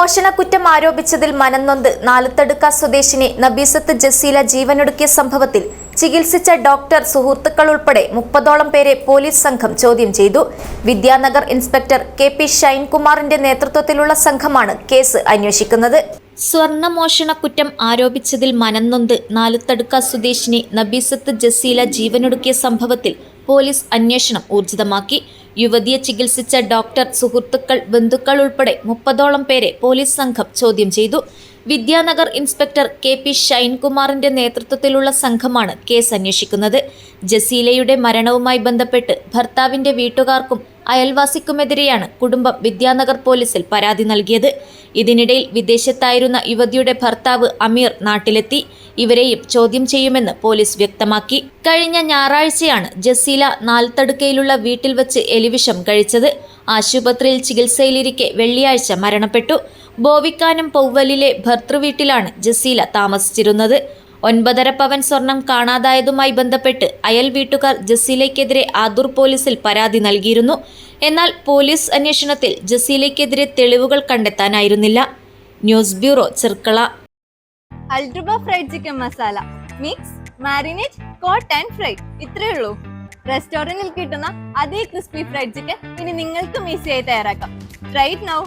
മോഷണക്കുറ്റം ആരോപിച്ചതിൽ മനംനൊന്ത് നാലുത്തടുക്ക സ്വദേശിനി നബീസത്ത് ജസീല ജീവനൊടുക്കിയ സംഭവത്തിൽ ചികിത്സിച്ച ഡോക്ടർ സുഹൃത്തുക്കൾ ഉൾപ്പെടെ 30ഓളം പേരെ പോലീസ് സംഘം ചോദ്യം ചെയ്തു. Vidyanagar inspector K P. ഷൈൻകുമാറിന്റെ നേതൃത്വത്തിലുള്ള സംഘമാണ് കേസ് അന്വേഷിക്കുന്നത്. സ്വർണ്ണമോഷണക്കുറ്റം ആരോപിച്ചതിൽ മനംനൊന്ത് നാലുത്തടുക്ക സ്വദേശിനി നബീസത്ത് ജസീല ജീവനൊടുക്കിയ സംഭവത്തിൽ പോലീസ് അന്വേഷണം ഊർജിതമാക്കി. യുവതിയെ ചികിത്സിച്ച ഡോക്ടർ സുഹൃത്തുക്കൾ ബന്ധുക്കൾ ഉൾപ്പെടെ 30ഓളം പേരെ പോലീസ് സംഘം ചോദ്യം ചെയ്തു. Vidyanagar inspector K P. ഷൈൻകുമാറിന്റെ നേതൃത്വത്തിലുള്ള സംഘമാണ് കേസ് അന്വേഷിക്കുന്നത്. ജസീലയുടെ മരണവുമായി ബന്ധപ്പെട്ട് ഭർത്താവിന്റെ വീട്ടുകാർക്കും അയൽവാസിക്കുമെതിരെയാണ് കുടുംബം വിദ്യാനഗർ പോലീസിൽ പരാതി നൽകിയത്. ഇതിനിടയിൽ വിദേശത്തായിരുന്ന യുവതിയുടെ ഭർത്താവ് അമീർ നാട്ടിലെത്തി. ഇവരെയും ചോദ്യം ചെയ്യുമെന്ന് പോലീസ് വ്യക്തമാക്കി. കഴിഞ്ഞ ഞായറാഴ്ചയാണ് ജസീല നാൽത്തടുക്കയിലുള്ള വീട്ടിൽ വച്ച് എലിവിഷം കഴിച്ചത്. ആശുപത്രിയിൽ ചികിത്സയിലിരിക്കെ വെള്ളിയാഴ്ച മരണപ്പെട്ടു. ബോവിക്കാനം പൗവലിലെ ഭർതൃവീട്ടിലാണ് ജസീല താമസിച്ചിരുന്നത്. 9.5 പവൻ സ്വർണം കാണാതായതുമായി ബന്ധപ്പെട്ട് അയൽ വീട്ടുകാർ ജസീലയ്ക്കെതിരെ ആദൂർ പോലീസിൽ പരാതി നൽകിയിരുന്നു. എന്നാൽ പോലീസ് അന്വേഷണത്തിൽ ജസീലയ്ക്കെതിരെ തെളിവുകൾ കണ്ടെത്താനായിരുന്നില്ല. News bureau, Cherkala. അൽഡ്രുബ fried chicken masala mix, marinate, coat and fry. ഇത്രയേ ഉള്ളൂ. റെസ്റ്റോറന്റിൽ കിട്ടുന്ന അതേ ക്രിസ്പി ഫ്രൈഡ് ചിക്കൻ ഇനി നിങ്ങൾക്കും ഈസിയായി തയ്യാറാക്കാം. Try it now.